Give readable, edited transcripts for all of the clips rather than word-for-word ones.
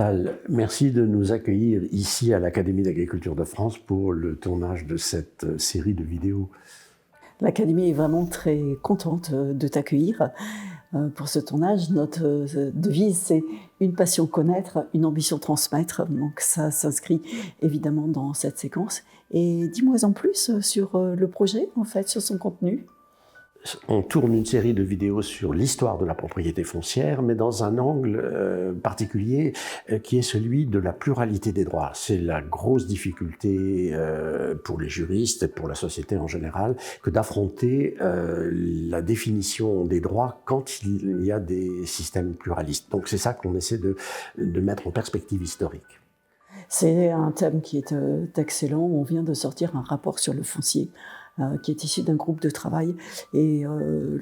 Chantal, merci de nous accueillir ici à l'Académie d'agriculture de France pour le tournage de cette série de vidéos. L'Académie est vraiment très contente de t'accueillir pour ce tournage. Notre devise, c'est une passion connaître, une ambition transmettre. Donc ça s'inscrit évidemment dans cette séquence. Et dis-moi en plus sur le projet, en fait, sur son contenu. On tourne une série de vidéos sur l'histoire de la propriété foncière, mais dans un angle particulier qui est celui de la pluralité des droits. C'est la grosse difficulté pour les juristes et pour la société en général que d'affronter la définition des droits quand il y a des systèmes pluralistes. Donc c'est ça qu'on essaie de mettre en perspective historique. C'est un thème qui est excellent. On vient de sortir un rapport sur le foncier qui est issu d'un groupe de travail. Et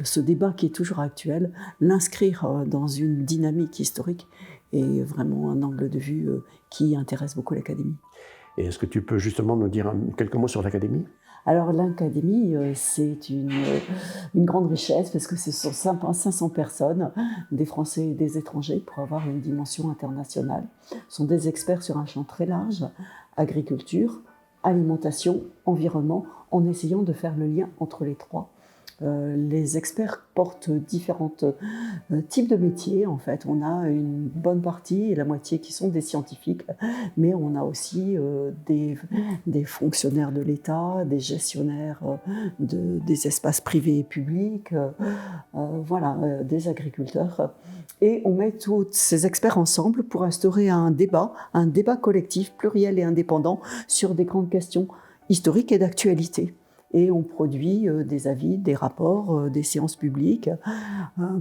ce débat qui est toujours actuel, l'inscrire dans une dynamique historique est vraiment un angle de vue qui intéresse beaucoup l'Académie. Et est-ce que tu peux justement nous dire quelques mots sur l'Académie ? Alors l'Académie, c'est une grande richesse parce que ce sont 500 personnes, des Français et des étrangers, pour avoir une dimension internationale. Ce sont des experts sur un champ très large, agriculture, alimentation, environnement, en essayant de faire le lien entre les trois. Les experts portent différents types de métiers. En fait, on a une bonne partie, et la moitié qui sont des scientifiques, mais on a aussi des fonctionnaires de l'État, des gestionnaires des espaces privés et publics, des agriculteurs. Et on met tous ces experts ensemble pour instaurer un débat collectif, pluriel et indépendant sur des grandes questions historiques et d'actualité. Et on produit des avis, des rapports, des séances publiques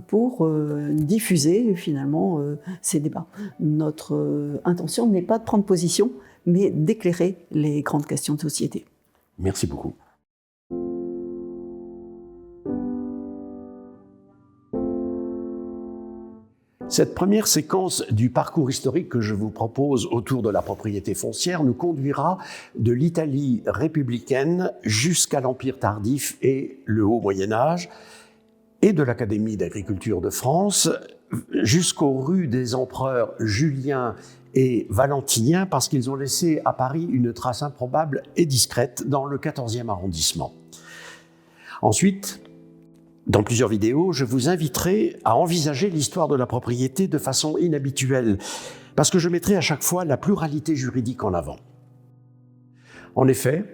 pour diffuser finalement ces débats. Notre intention n'est pas de prendre position, mais d'éclairer les grandes questions de société. Merci beaucoup. Cette première séquence du parcours historique que je vous propose autour de la propriété foncière nous conduira de l'Italie républicaine jusqu'à l'Empire tardif et le Haut Moyen-Âge, et de l'Académie d'agriculture de France jusqu'aux rues des empereurs Julien et Valentinien, parce qu'ils ont laissé à Paris une trace improbable et discrète dans le 14e arrondissement. Ensuite, dans plusieurs vidéos, je vous inviterai à envisager l'histoire de la propriété de façon inhabituelle, parce que je mettrai à chaque fois la pluralité juridique en avant. En effet,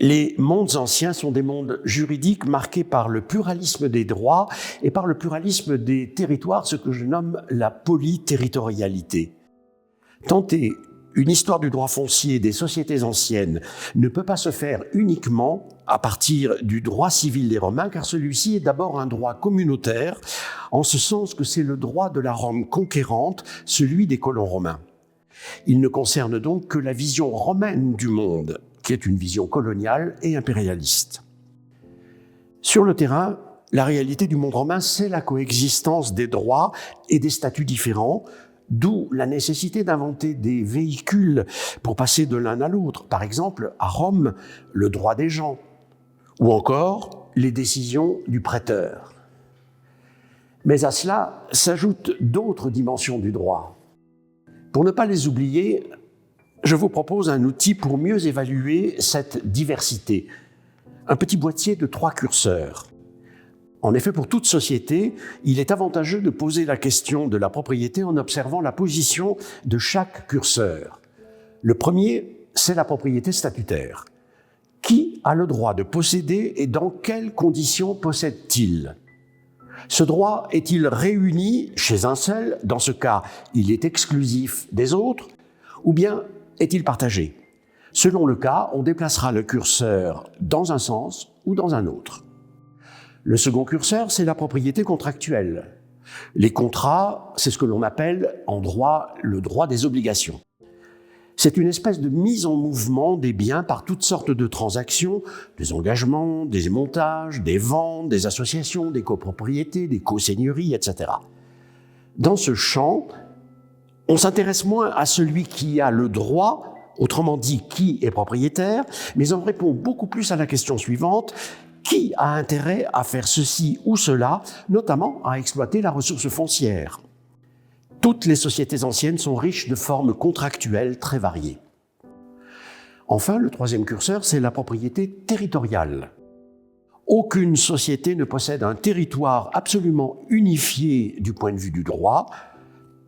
les mondes anciens sont des mondes juridiques marqués par le pluralisme des droits et par le pluralisme des territoires, ce que je nomme la polyterritorialité. Tenter une histoire du droit foncier des sociétés anciennes ne peut pas se faire uniquement à partir du droit civil des Romains, car celui-ci est d'abord un droit communautaire, en ce sens que c'est le droit de la Rome conquérante, celui des colons romains. Il ne concerne donc que la vision romaine du monde, qui est une vision coloniale et impérialiste. Sur le terrain, la réalité du monde romain, c'est la coexistence des droits et des statuts différents, d'où la nécessité d'inventer des véhicules pour passer de l'un à l'autre. Par exemple, à Rome, le droit des gens, ou encore les décisions du prêteur. Mais à cela s'ajoutent d'autres dimensions du droit. Pour ne pas les oublier, je vous propose un outil pour mieux évaluer cette diversité. Un petit boîtier de 3 curseurs. En effet, pour toute société, il est avantageux de poser la question de la propriété en observant la position de chaque curseur. Le premier, c'est la propriété statutaire. Qui a le droit de posséder et dans quelles conditions possède-t-il ? Ce droit est-il réuni chez un seul ? Dans ce cas, il est exclusif des autres, ou bien est-il partagé ? Selon le cas, on déplacera le curseur dans un sens ou dans un autre. Le second curseur, c'est la propriété contractuelle. Les contrats, c'est ce que l'on appelle en droit le droit des obligations. C'est une espèce de mise en mouvement des biens par toutes sortes de transactions, des engagements, des montages, des ventes, des associations, des copropriétés, des coseigneuries, etc. Dans ce champ, on s'intéresse moins à celui qui a le droit, autrement dit qui est propriétaire, mais on répond beaucoup plus à la question suivante: qui a intérêt à faire ceci ou cela, notamment à exploiter la ressource foncière ? Toutes les sociétés anciennes sont riches de formes contractuelles très variées. Enfin, le troisième curseur, c'est la propriété territoriale. Aucune société ne possède un territoire absolument unifié du point de vue du droit.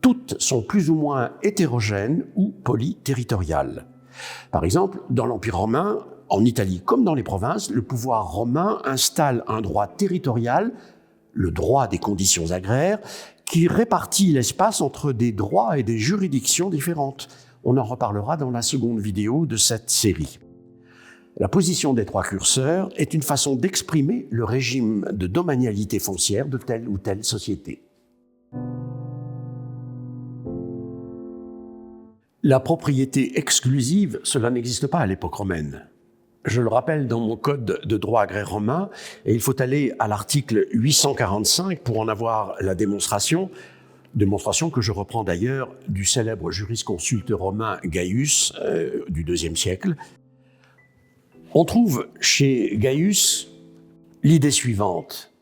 Toutes sont plus ou moins hétérogènes ou polyterritoriales. Par exemple, dans l'Empire romain, en Italie comme dans les provinces, le pouvoir romain installe un droit territorial, le droit des conditions agraires, qui répartit l'espace entre des droits et des juridictions différentes. On en reparlera dans la seconde vidéo de cette série. La position des trois curseurs est une façon d'exprimer le régime de domanialité foncière de telle ou telle société. La propriété exclusive, cela n'existe pas à l'époque romaine. Je le rappelle dans mon code de droit agraire romain, et il faut aller à l'article 845 pour en avoir la démonstration que je reprends d'ailleurs du célèbre jurisconsulte romain Gaius du IIe siècle. On trouve chez Gaius l'idée suivante.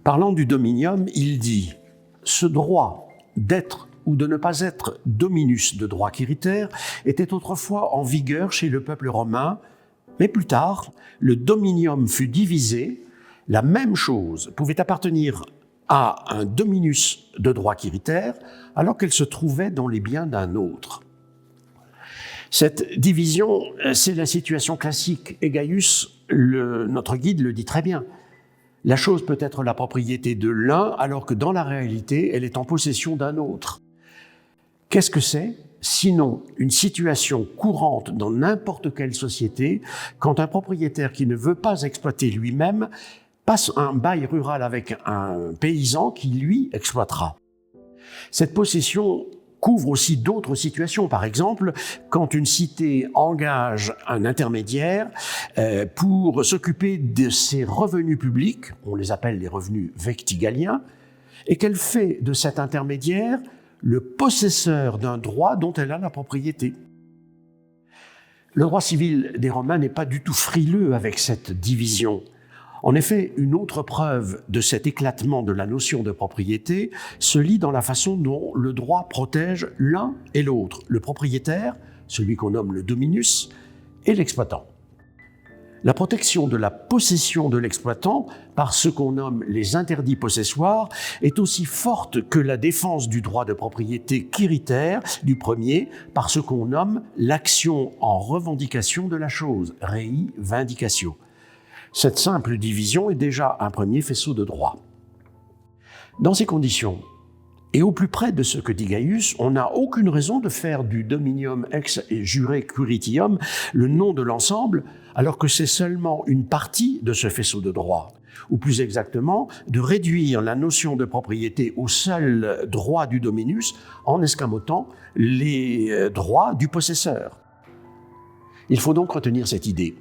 Parlant du dominium, il dit « Ce droit d'être ou de ne pas être dominus de droit quiritaire était autrefois en vigueur chez le peuple romain, mais plus tard, le dominium fut divisé, la même chose pouvait appartenir à un dominus de droit quiritaire alors qu'elle se trouvait dans les biens d'un autre. » Cette division, c'est la situation classique, et Gaius, notre guide, le dit très bien. La chose peut être la propriété de l'un alors que dans la réalité, elle est en possession d'un autre. Qu'est-ce que c'est ? Sinon une situation courante dans n'importe quelle société, quand un propriétaire qui ne veut pas exploiter lui-même passe un bail rural avec un paysan qui, lui, exploitera. Cette possession couvre aussi d'autres situations. Par exemple, quand une cité engage un intermédiaire pour s'occuper de ses revenus publics, on les appelle les revenus vectigaliens, et qu'elle fait de cet intermédiaire le possesseur d'un droit dont elle a la propriété. Le droit civil des Romains n'est pas du tout frileux avec cette division. En effet, une autre preuve de cet éclatement de la notion de propriété se lit dans la façon dont le droit protège l'un et l'autre, le propriétaire, celui qu'on nomme le dominus, et l'exploitant. La protection de la possession de l'exploitant par ce qu'on nomme les interdits possessoires est aussi forte que la défense du droit de propriété quiritaire du premier par ce qu'on nomme l'action en revendication de la chose, rei vindicatio. Cette simple division est déjà un premier faisceau de droit. Dans ces conditions, et au plus près de ce que dit Gaius, on n'a aucune raison de faire du dominium ex jure curitium le nom de l'ensemble, alors que c'est seulement une partie de ce faisceau de droit, ou plus exactement, de réduire la notion de propriété au seul droit du dominus en escamotant les droits du possesseur. Il faut donc retenir cette idée.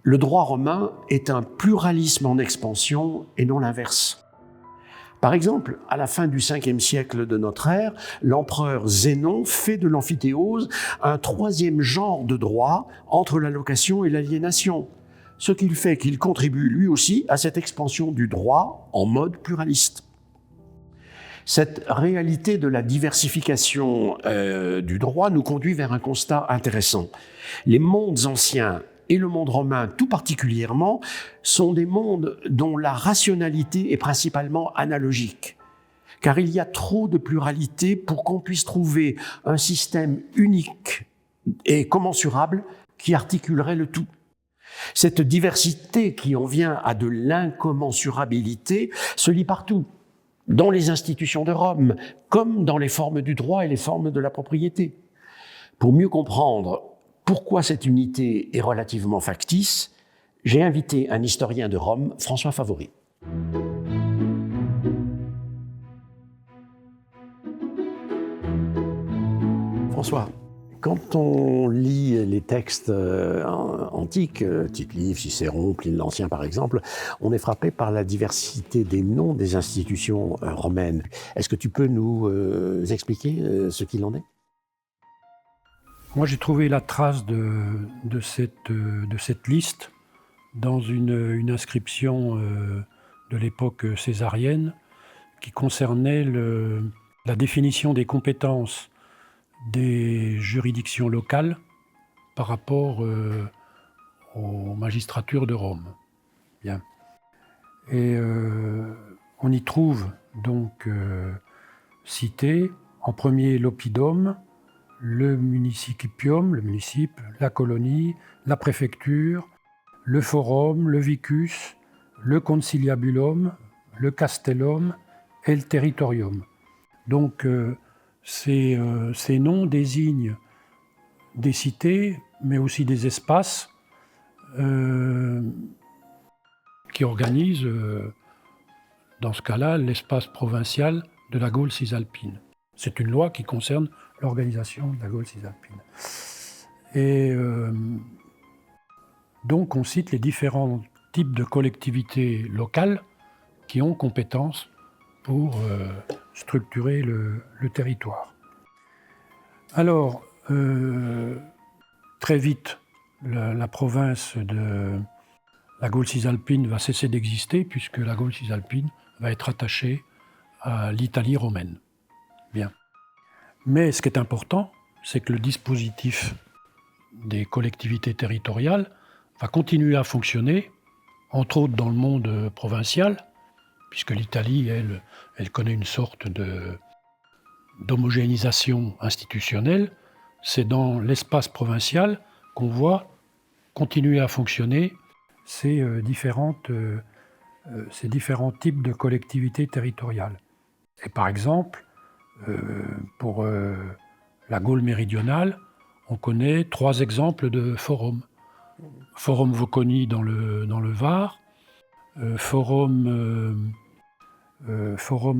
Le droit romain est un pluralisme en expansion et non l'inverse. Par exemple, à la fin du 5e siècle de notre ère, l'empereur Zénon fait de l'amphithéose un troisième genre de droit entre la location et l'aliénation, ce qui fait qu'il contribue lui aussi à cette expansion du droit en mode pluraliste. Cette réalité de la diversification du droit nous conduit vers un constat intéressant. Les mondes anciens et le monde romain tout particulièrement, sont des mondes dont la rationalité est principalement analogique. Car il y a trop de pluralité pour qu'on puisse trouver un système unique et commensurable qui articulerait le tout. Cette diversité qui en vient à de l'incommensurabilité se lit partout, dans les institutions de Rome, comme dans les formes du droit et les formes de la propriété. Pour mieux comprendre pourquoi cette unité est relativement factice, j'ai invité un historien de Rome, François Favory. François, quand on lit les textes antiques, Tite-Live, Cicéron, Pline l'Ancien par exemple, on est frappé par la diversité des noms des institutions romaines. Est-ce que tu peux nous expliquer ce qu'il en est ? Moi, j'ai trouvé la trace de cette liste dans une inscription de l'époque césarienne qui concernait la définition des compétences des juridictions locales par rapport aux magistratures de Rome. Bien. Et on y trouve donc cité en premier l'oppidum, le municipium, le municipe, la colonie, la préfecture, le forum, le vicus, le conciliabulum, le castellum et le territorium. Donc ces noms désignent des cités, mais aussi des espaces qui organisent, dans ce cas-là, l'espace provincial de la Gaule cisalpine. C'est une loi qui concerne l'organisation de la Gaule cisalpine. Et donc on cite les différents types de collectivités locales qui ont compétence pour structurer le territoire. Alors, très vite, la province de la Gaule cisalpine va cesser d'exister puisque la Gaule cisalpine va être attachée à l'Italie romaine. Bien. Mais ce qui est important, c'est que le dispositif des collectivités territoriales va continuer à fonctionner, entre autres dans le monde provincial, puisque l'Italie, elle connaît une sorte d'homogénéisation institutionnelle. C'est dans l'espace provincial qu'on voit continuer à fonctionner ces différents types de collectivités territoriales. Et par exemple, pour la Gaule méridionale, on connaît 3 exemples de forums. Forum Voconi dans le Var, Forum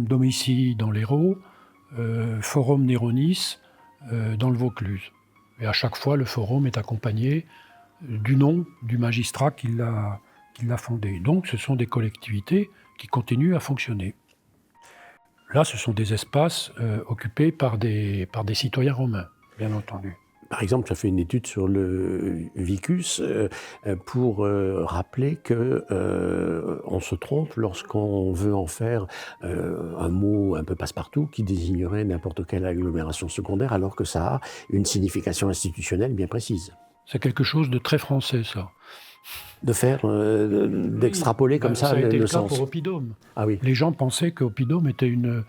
Domitii dans l'Hérault, Forum Néronis dans le Vaucluse. Et à chaque fois, le forum est accompagné du nom du magistrat qui l'a fondé. Donc, ce sont des collectivités qui continuent à fonctionner. Là, ce sont des espaces occupés par des citoyens romains, bien entendu. Par exemple, tu as fait une étude sur le vicus pour rappeler qu'on se trompe lorsqu'on veut en faire un mot un peu passe-partout qui désignerait n'importe quelle agglomération secondaire, alors que ça a une signification institutionnelle bien précise. C'est quelque chose de très français, ça. De faire, d'extrapoler comme ça a été le le cas sens. pour oppidum. Ah oui. Les gens pensaient qu'oppidum était une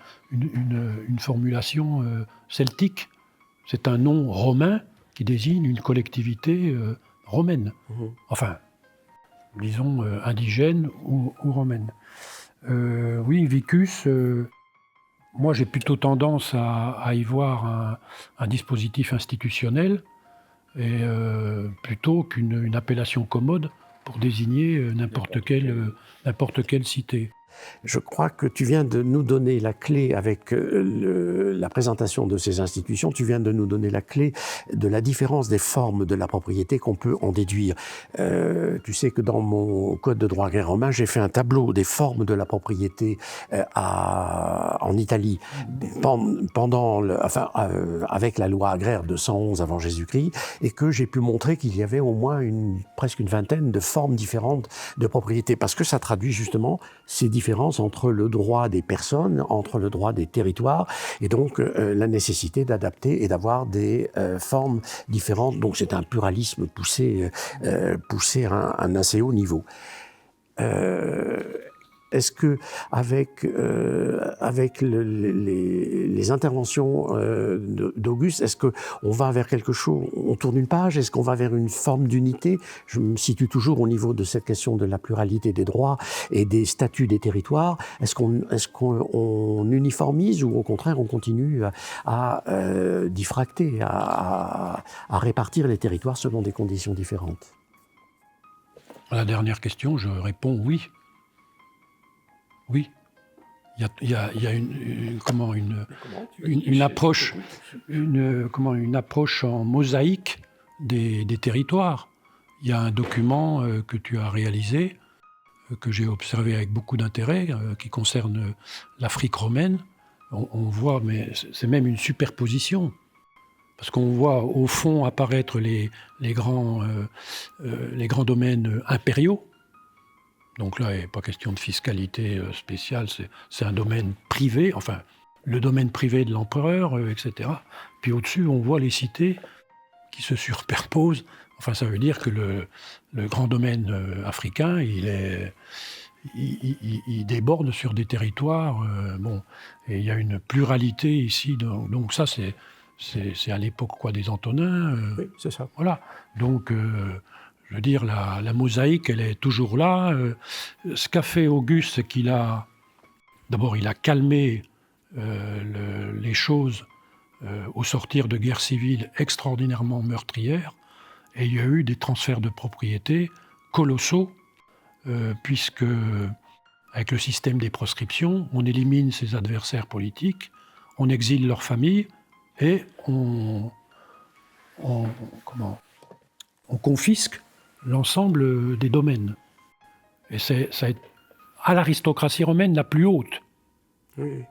formulation celtique. C'est un nom romain qui désigne une collectivité romaine. Enfin, disons indigène ou romaine. Oui, vicus, moi j'ai plutôt tendance à y voir un dispositif institutionnel et plutôt qu'une appellation commode pour désigner n'importe quelle cité. Je crois que tu viens de nous donner la clé avec la présentation de ces institutions, tu viens de nous donner la clé de la différence des formes de la propriété qu'on peut en déduire. Tu sais que dans mon code de droit grec-romain, j'ai fait un tableau des formes de la propriété en Italie avec la loi agraire de 111 avant Jésus-Christ, et que j'ai pu montrer qu'il y avait au moins presque une vingtaine de formes différentes de propriété, parce que ça traduit justement ces différences entre le droit des personnes, entre le droit des territoires, et donc la nécessité d'adapter et d'avoir des formes différentes. Donc c'est un pluralisme poussé à un assez haut niveau. Est-ce que avec les interventions d'Auguste, est-ce que on va vers quelque chose, on tourne une page, est-ce qu'on va vers une forme d'unité? Je me situe toujours au niveau de cette question de la pluralité des droits et des statuts des territoires. Est-ce qu'on uniformise ou au contraire on continue à diffracter, à répartir les territoires selon des conditions différentes? À la dernière question, je réponds oui. Oui, il y a une approche en mosaïque des territoires. Il y a un document que tu as réalisé, que j'ai observé avec beaucoup d'intérêt, qui concerne l'Afrique romaine. On voit, mais c'est même une superposition, parce qu'on voit au fond apparaître les grands domaines impériaux. Donc là, il n'est pas question de fiscalité spéciale, c'est un domaine privé, enfin le domaine privé de l'empereur, etc. Puis au-dessus, on voit les cités qui se superposent. Enfin, ça veut dire que le grand domaine africain, il déborde sur des territoires. Et il y a une pluralité ici. Donc ça, c'est à l'époque des Antonins. Oui, c'est ça. Voilà. Donc, je veux dire, la mosaïque, elle est toujours là. Ce qu'a fait Auguste, c'est qu'il a... D'abord, il a calmé les choses au sortir de guerres civiles extraordinairement meurtrières. Et il y a eu des transferts de propriété colossaux, puisque, avec le système des proscriptions, on élimine ses adversaires politiques, on exile leur famille et on confisque l'ensemble des domaines. Et ça est à l'aristocratie romaine la plus haute. Oui.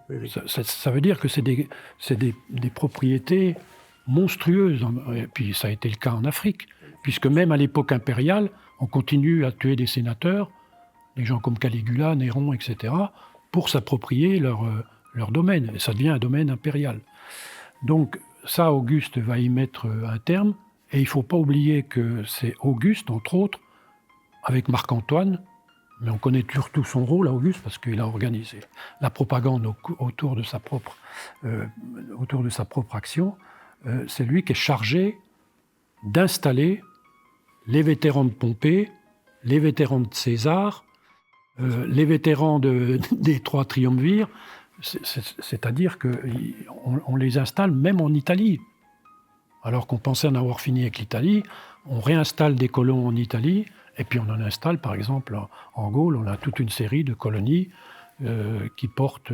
Ça veut dire que c'est des propriétés monstrueuses. Et puis ça a été le cas en Afrique, puisque même à l'époque impériale, on continue à tuer des sénateurs, des gens comme Caligula, Néron, etc., pour s'approprier leur domaine. Et ça devient un domaine impérial. Donc ça, Auguste va y mettre un terme. Et il ne faut pas oublier que c'est Auguste, entre autres, avec Marc-Antoine, mais on connaît surtout son rôle, Auguste, parce qu'il a organisé la propagande autour de sa propre action. C'est lui qui est chargé d'installer les vétérans de Pompée, les vétérans de César, les vétérans des trois triumvirs, c'est-à-dire qu'on les installe même en Italie. Alors qu'on pensait en avoir fini avec l'Italie, on réinstalle des colons en Italie, et puis on en installe, par exemple, en Gaule, on a toute une série de colonies qui portent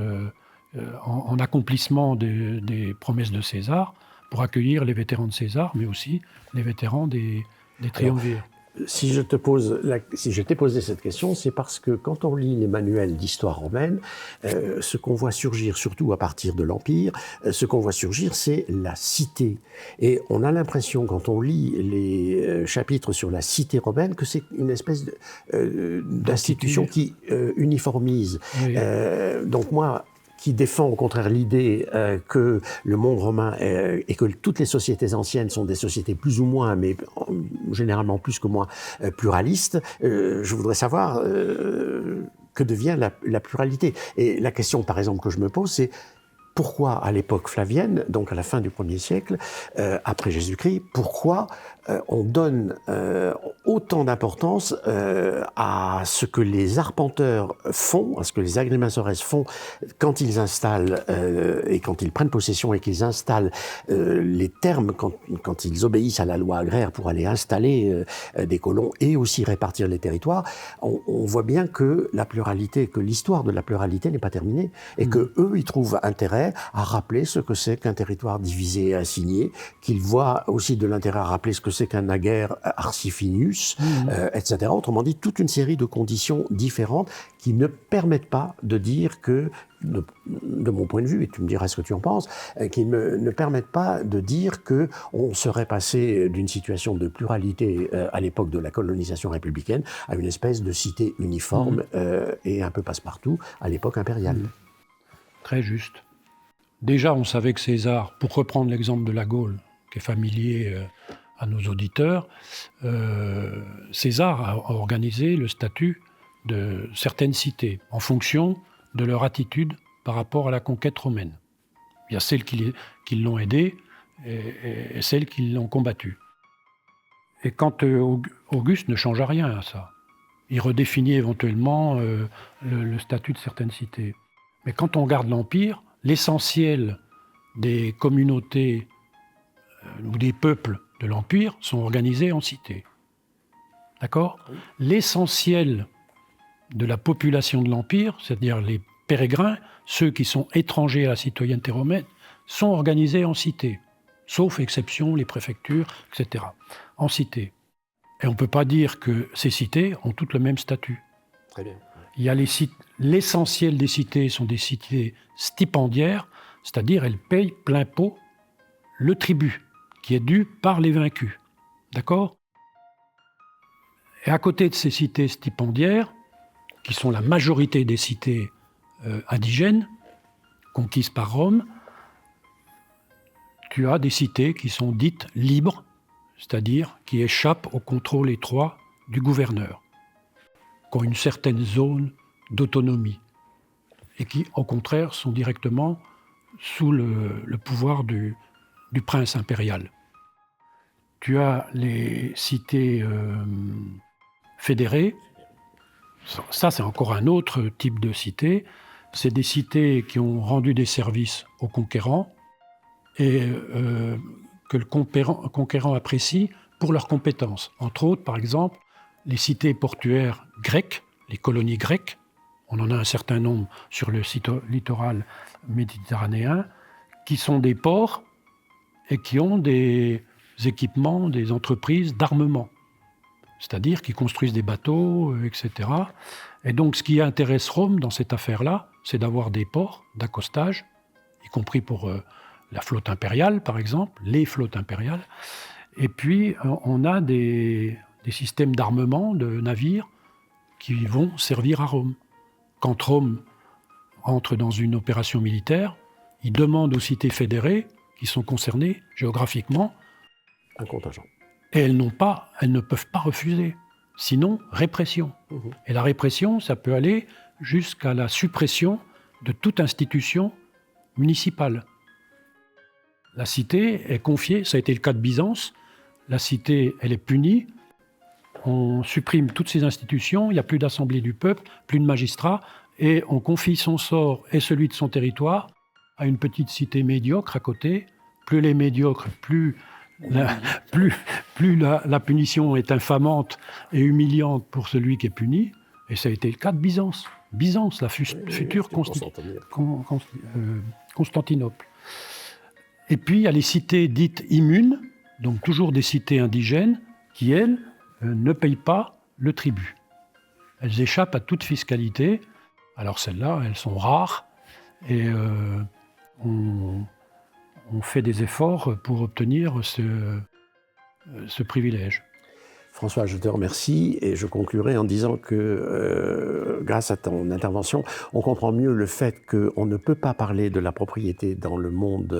en accomplissement des promesses de César, pour accueillir les vétérans de César, mais aussi les vétérans des triumvirs. Si je t'ai posé cette question, c'est parce que quand on lit les manuels d'histoire romaine, ce qu'on voit surgir, surtout à partir de l'Empire, ce qu'on voit surgir, c'est la cité. Et on a l'impression, quand on lit les chapitres sur la cité romaine, que c'est une espèce d'institution qui uniformise. Oui. Donc moi, qui défend au contraire l'idée que le monde romain et que toutes les sociétés anciennes sont des sociétés plus ou moins, mais généralement plus que moins pluralistes, je voudrais savoir que devient la pluralité. Et la question, par exemple, que je me pose, c'est pourquoi, à l'époque flavienne, donc à la fin du 1er siècle, après Jésus-Christ, pourquoi on donne autant d'importance à ce que les arpenteurs font, à ce que les agrimensores font quand ils installent et quand ils prennent possession et qu'ils installent les termes, quand ils obéissent à la loi agraire pour aller installer des colons et aussi répartir les territoires, on voit bien que la pluralité, que l'histoire de la pluralité n'est pas terminée et que eux, ils trouvent intérêt à rappeler ce que c'est qu'un territoire divisé et assigné, qu'ils voient aussi de l'intérêt à rappeler ce que c'est qu'un ager arcifinius, etc. Autrement dit, toute une série de conditions différentes qui ne permettent pas de dire que, de mon point de vue, et tu me diras ce que tu en penses, qui ne permettent pas de dire qu'on serait passé d'une situation de pluralité à l'époque de la colonisation républicaine à une espèce de cité uniforme et un peu passe-partout à l'époque impériale. Très juste. Déjà, on savait que César, pour reprendre l'exemple de la Gaule, qui est familier à nos auditeurs, César a organisé le statut de certaines cités en fonction de leur attitude par rapport à la conquête romaine. Il y a celles qui l'ont aidé et celles qui l'ont combattu. Et quand Auguste ne change rien à ça, il redéfinit éventuellement le statut de certaines cités. Mais quand on regarde l'Empire, l'essentiel des communautés ou des peuples de l'Empire sont organisés en cités. D'accord ? Oui. L'essentiel de la population de l'Empire, c'est-à-dire les pérégrins, ceux qui sont étrangers à la citoyenneté romaine, sont organisés en cités, sauf exception, les préfectures, etc., en cités. Et on ne peut pas dire que ces cités ont toutes le même statut. Très bien. Il y a l'essentiel des cités sont des cités stipendiaires, c'est-à-dire elles payent plein pot le tribut qui est dû par les vaincus. D'accord ? Et à côté de ces cités stipendiaires, qui sont la majorité des cités indigènes, conquises par Rome, tu as des cités qui sont dites libres, c'est-à-dire qui échappent au contrôle étroit du gouverneur, qui ont une certaine zone d'autonomie et qui, au contraire, sont directement sous le pouvoir du prince impérial. Tu as les cités fédérées. Ça, c'est encore un autre type de cité. C'est des cités qui ont rendu des services aux conquérants et que le conquérant apprécie pour leurs compétences. Entre autres, par exemple, les cités portuaires grecques, les colonies grecques, on en a un certain nombre sur le littoral méditerranéen, qui sont des ports et qui ont des équipements, des entreprises d'armement. C'est-à-dire qui construisent des bateaux, etc. Et donc, ce qui intéresse Rome dans cette affaire-là, c'est d'avoir des ports d'accostage, y compris pour la flotte impériale, par exemple, les flottes impériales. Et puis, on a des systèmes d'armement, de navires, qui vont servir à Rome. Quand Rome entre dans une opération militaire, il demande aux cités fédérées, qui sont concernées géographiquement, un contingent. Et elles ne peuvent pas refuser. Sinon, répression. Et la répression, ça peut aller jusqu'à la suppression de toute institution municipale. La cité est confiée, ça a été le cas de Byzance, la cité, elle est punie, on supprime toutes ces institutions, il n'y a plus d'assemblée du peuple, plus de magistrats, et on confie son sort et celui de son territoire à une petite cité médiocre à côté. Plus elle est médiocre, plus la punition est infamante et humiliante pour celui qui est puni. Et ça a été le cas de Byzance. Byzance, la future Constantinople. Et puis, il y a les cités dites immunes, donc toujours des cités indigènes, qui, elles, ne payent pas le tribut. Elles échappent à toute fiscalité. Alors celles-là, elles sont rares. Et on fait des efforts pour obtenir ce privilège. François, je te remercie et je conclurai en disant que grâce à ton intervention, on comprend mieux le fait qu'on ne peut pas parler de la propriété dans le monde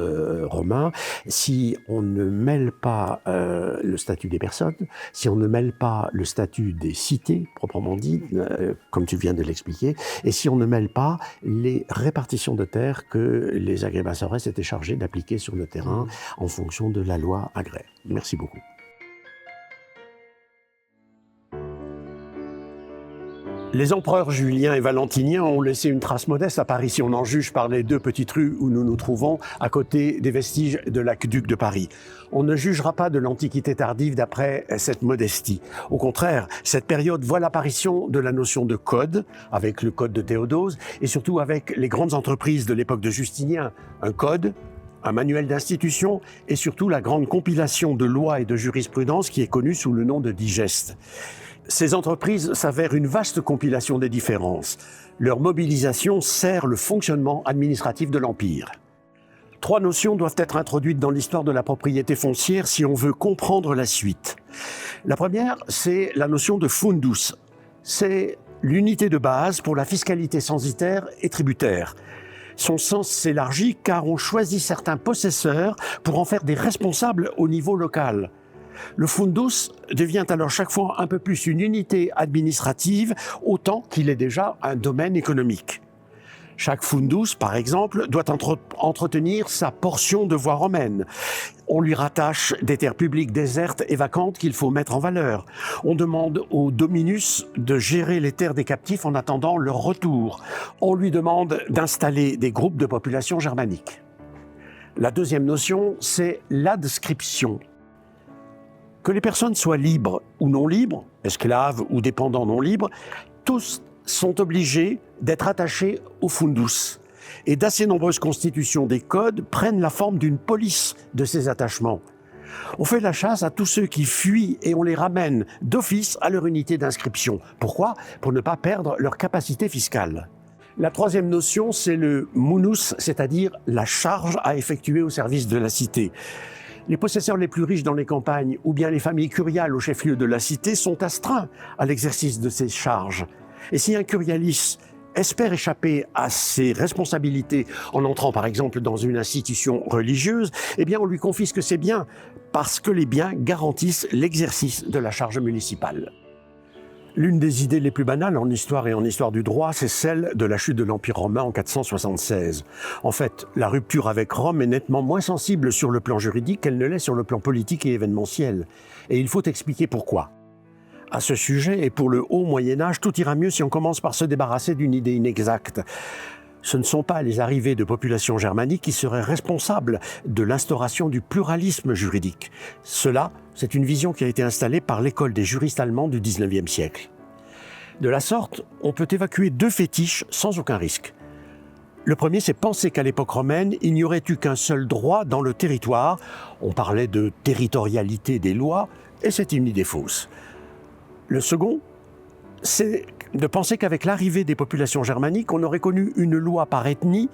romain si on ne mêle pas le statut des personnes, si on ne mêle pas le statut des cités, proprement dit, comme tu viens de l'expliquer, et si on ne mêle pas les répartitions de terres que les agrimensores étaient chargés d'appliquer sur le terrain en fonction de la loi agraire. Merci beaucoup. Les empereurs Julien et Valentinien ont laissé une trace modeste à Paris, si on en juge par les deux petites rues où nous nous trouvons, à côté des vestiges de l'aqueduc de Paris. On ne jugera pas de l'Antiquité tardive d'après cette modestie. Au contraire, cette période voit l'apparition de la notion de code, avec le code de Théodose, et surtout avec les grandes entreprises de l'époque de Justinien. Un code, un manuel d'institution, et surtout la grande compilation de lois et de jurisprudence qui est connue sous le nom de digeste. Ces entreprises s'avèrent une vaste compilation des différences. Leur mobilisation sert le fonctionnement administratif de l'Empire. Trois notions doivent être introduites dans l'histoire de la propriété foncière si on veut comprendre la suite. La première, c'est la notion de fundus. C'est l'unité de base pour la fiscalité censitaire et tributaire. Son sens s'élargit car on choisit certains possesseurs pour en faire des responsables au niveau local. Le fundus devient alors chaque fois un peu plus une unité administrative, autant qu'il est déjà un domaine économique. Chaque fundus, par exemple, doit entretenir sa portion de voie romaine. On lui rattache des terres publiques désertes et vacantes qu'il faut mettre en valeur. On demande au dominus de gérer les terres des captifs en attendant leur retour. On lui demande d'installer des groupes de population germanique. La deuxième notion, c'est l'adscription. Que les personnes soient libres ou non libres, esclaves ou dépendants non libres, tous sont obligés d'être attachés au fundus. Et d'assez nombreuses constitutions des codes prennent la forme d'une police de ces attachements. On fait la chasse à tous ceux qui fuient et on les ramène d'office à leur unité d'inscription. Pourquoi ? Pour ne pas perdre leur capacité fiscale. La troisième notion, c'est le munus, c'est-à-dire la charge à effectuer au service de la cité. Les possesseurs les plus riches dans les campagnes ou bien les familles curiales au chef-lieu de la cité sont astreints à l'exercice de ces charges. Et si un curialis espère échapper à ses responsabilités en entrant par exemple dans une institution religieuse, eh bien on lui confisque ses biens parce que les biens garantissent l'exercice de la charge municipale. L'une des idées les plus banales en histoire et en histoire du droit, c'est celle de la chute de l'Empire romain en 476. En fait, la rupture avec Rome est nettement moins sensible sur le plan juridique qu'elle ne l'est sur le plan politique et événementiel. Et il faut expliquer pourquoi. À ce sujet, et pour le haut Moyen-Âge, tout ira mieux si on commence par se débarrasser d'une idée inexacte. Ce ne sont pas les arrivées de populations germaniques qui seraient responsables de l'instauration du pluralisme juridique. Cela, c'est une vision qui a été installée par l'école des juristes allemands du XIXe siècle. De la sorte, on peut évacuer deux fétiches sans aucun risque. Le premier, c'est penser qu'à l'époque romaine, il n'y aurait eu qu'un seul droit dans le territoire. On parlait de territorialité des lois, et c'est une idée fausse. Le second, c'est de penser qu'avec l'arrivée des populations germaniques, on aurait connu une loi par ethnie,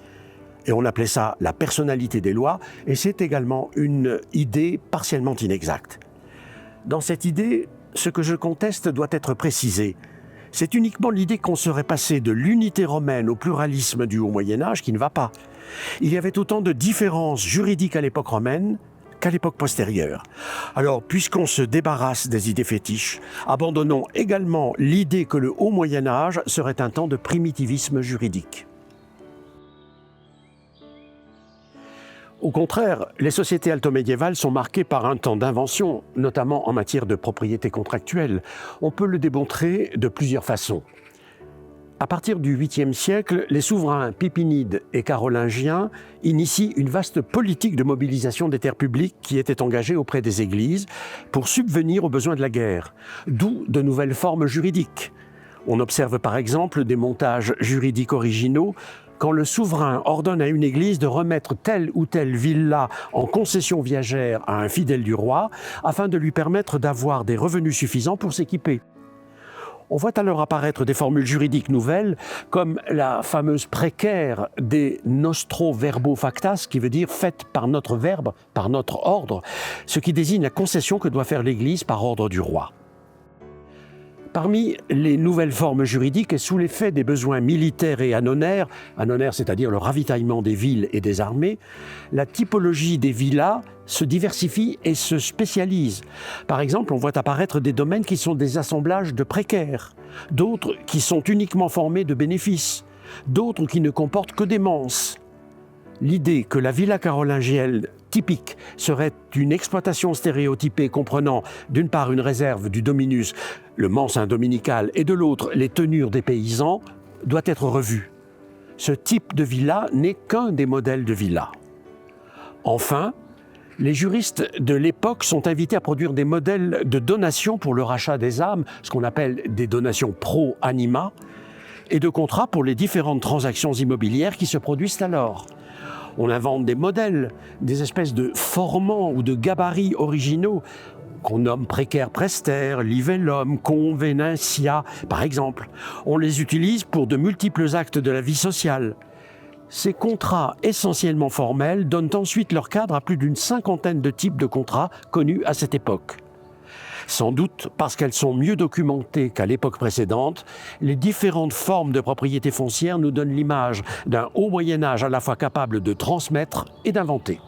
et on appelait ça la personnalité des lois, et c'est également une idée partiellement inexacte. Dans cette idée, ce que je conteste doit être précisé. C'est uniquement l'idée qu'on serait passé de l'unité romaine au pluralisme du Haut Moyen-Âge qui ne va pas. Il y avait autant de différences juridiques à l'époque romaine qu'à l'époque postérieure. Alors, puisqu'on se débarrasse des idées fétiches, abandonnons également l'idée que le Haut Moyen-Âge serait un temps de primitivisme juridique. Au contraire, les sociétés altomédiévales sont marquées par un temps d'invention, notamment en matière de propriété contractuelle. On peut le démontrer de plusieurs façons. À partir du 8e siècle, les souverains pipinides et carolingiens initient une vaste politique de mobilisation des terres publiques qui était engagée auprès des églises pour subvenir aux besoins de la guerre, d'où de nouvelles formes juridiques. On observe par exemple des montages juridiques originaux quand le souverain ordonne à une église de remettre telle ou telle villa en concession viagère à un fidèle du roi afin de lui permettre d'avoir des revenus suffisants pour s'équiper. On voit alors apparaître des formules juridiques nouvelles, comme la fameuse précaire des nostro verbo factas, qui veut dire « faite par notre verbe, par notre ordre », ce qui désigne la concession que doit faire l'Église par ordre du roi. Parmi les nouvelles formes juridiques et sous l'effet des besoins militaires et anonaires, c'est-à-dire le ravitaillement des villes et des armées, la typologie des villas se diversifie et se spécialise. Par exemple, on voit apparaître des domaines qui sont des assemblages de précaires, d'autres qui sont uniquement formés de bénéfices, d'autres qui ne comportent que des menses. L'idée que la villa carolingienne typique serait une exploitation stéréotypée comprenant d'une part une réserve du dominus, le mensin dominical, et de l'autre les tenures des paysans, doit être revue. Ce type de villa n'est qu'un des modèles de villa. Enfin, les juristes de l'époque sont invités à produire des modèles de donation pour le rachat des âmes, ce qu'on appelle des donations pro anima, et de contrats pour les différentes transactions immobilières qui se produisent alors. On invente des modèles, des espèces de formants ou de gabarits originaux qu'on nomme précaires presters, livellum, convenencia, par exemple. On les utilise pour de multiples actes de la vie sociale. Ces contrats essentiellement formels donnent ensuite leur cadre à plus d'une cinquantaine de types de contrats connus à cette époque. Sans doute parce qu'elles sont mieux documentées qu'à l'époque précédente, les différentes formes de propriété foncière nous donnent l'image d'un haut Moyen-Âge à la fois capable de transmettre et d'inventer.